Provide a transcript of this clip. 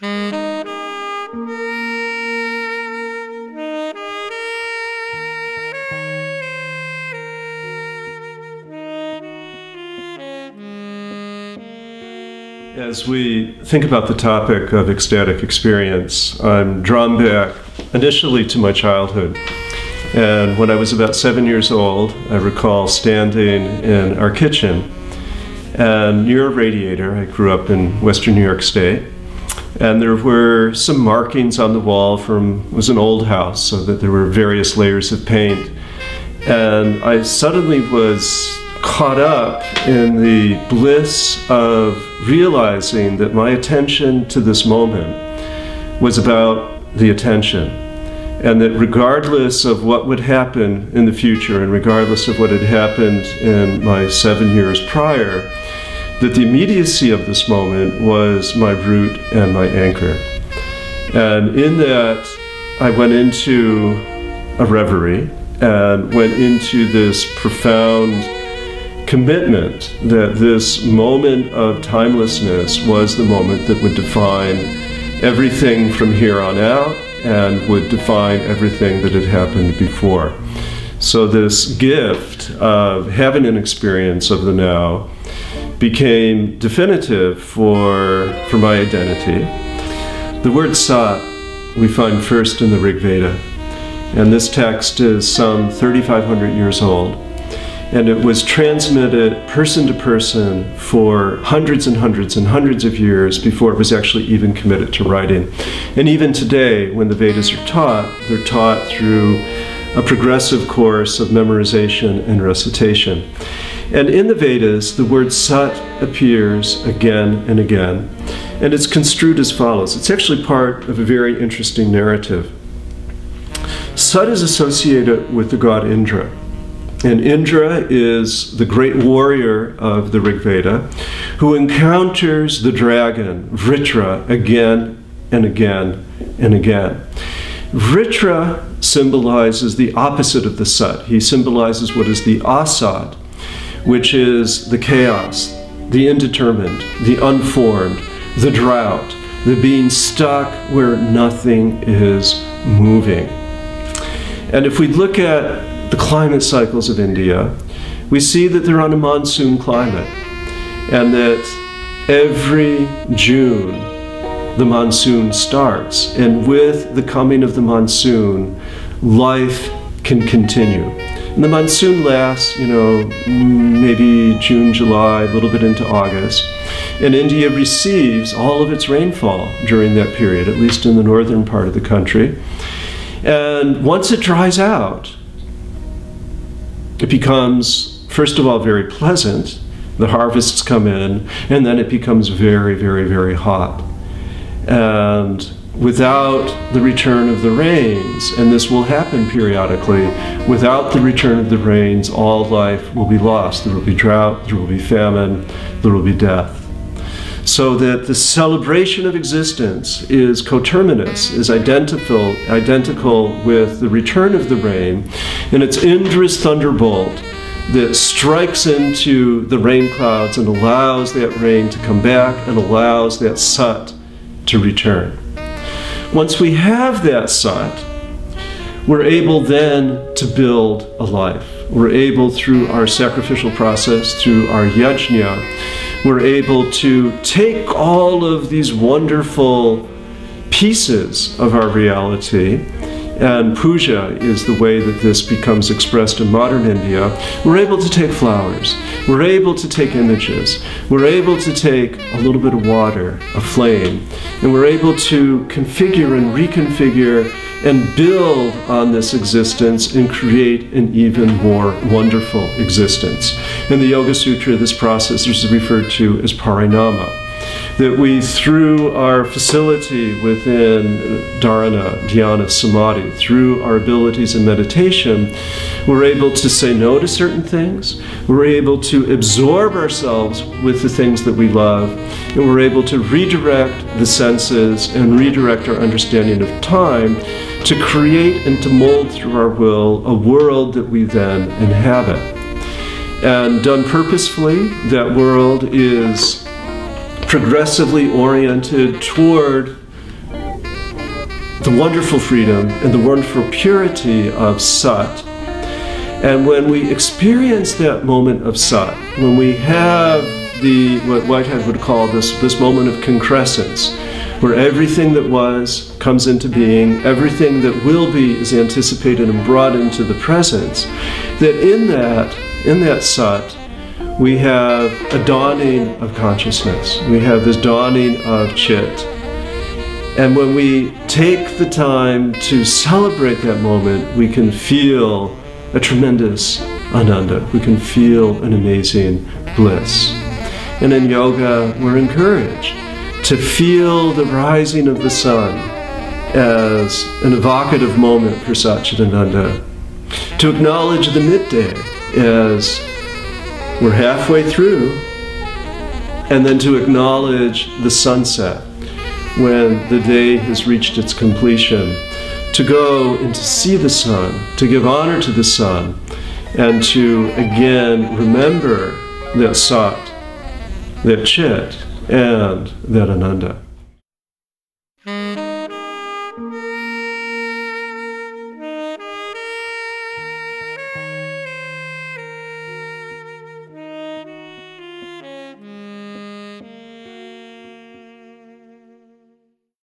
As we think about the topic of ecstatic experience, I'm drawn back initially to my childhood. And when I was about 7 years old, I recall standing in our kitchen and near a radiator. I grew up in Western New York State. And there were some markings on the wall from, it was an old house, so that there were various layers of paint. And I suddenly was caught up in the bliss of realizing that my attention to this moment was about the attention, and that regardless of what would happen in the future and regardless of what had happened in my 7 years prior, that the immediacy of this moment was my root and my anchor. And in that, I went into a reverie and went into this profound commitment that this moment of timelessness was the moment that would define everything from here on out and would define everything that had happened before. So this gift of having an experience of the now became definitive for my identity. The word sat we find first in the Rig Veda, and this text is some 3,500 years old. And it was transmitted person to person for hundreds and hundreds and hundreds of years before it was actually even committed to writing. And even today, when the Vedas are taught, they're taught through a progressive course of memorization and recitation. And in the Vedas, the word sat appears again and again. And it's construed as follows. It's actually part of a very interesting narrative. Sat is associated with the god Indra. And Indra is the great warrior of the Rig Veda who encounters the dragon, Vritra, again and again and again. Vritra symbolizes the opposite of the Sat. He symbolizes what is the Asat, which is the chaos, the indeterminate, the unformed, the drought, the being stuck where nothing is moving. And if we look at the climate cycles of India, we see that they're on a monsoon climate, and that every June the monsoon starts, and with the coming of the monsoon, life can continue. And the monsoon lasts, maybe June, July, a little bit into August, and India receives all of its rainfall during that period, at least in the northern part of the country. And once it dries out, it becomes, first of all, very pleasant. The harvests come in, and then it becomes very, very, very hot. And without the return of the rains, and this will happen periodically, without the return of the rains, all life will be lost. There will be drought, there will be famine, there will be death. So that the celebration of existence is coterminous, is identical with the return of the rain, and it's Indra's thunderbolt that strikes into the rain clouds and allows that rain to come back and allows that Sat to return. Once we have that Sat, we're able then to build a life. We're able, through our sacrificial process, through our yajna, we're able to take all of these wonderful pieces of our reality, and puja is the way that this becomes expressed in modern India. We're able to take flowers, we're able to take images, we're able to take a little bit of water, a flame, and we're able to configure and reconfigure and build on this existence and create an even more wonderful existence. In the Yoga Sutra, this process is referred to as parinama. That we, through our facility within dharana, dhyana, samadhi, through our abilities in meditation, we're able to say no to certain things, we're able to absorb ourselves with the things that we love, and we're able to redirect the senses and redirect our understanding of time to create and to mold through our will a world that we then inhabit. And done purposefully, that world is progressively oriented toward the wonderful freedom and the wonderful purity of Sat. And when we experience that moment of Sat, when we have what Whitehead would call this moment of concrescence, where everything that was comes into being, everything that will be is anticipated and brought into the presence, that in that Sat, we have a dawning of consciousness. We have this dawning of Chit. And when we take the time to celebrate that moment, we can feel a tremendous ananda. We can feel an amazing bliss. And in yoga, we're encouraged to feel the rising of the sun as an evocative moment for Satchidananda, to acknowledge the midday as we're halfway through, and then to acknowledge the sunset when the day has reached its completion, to go and to see the sun, to give honor to the sun, and to again remember that Sat, that Chit, and that Ananda.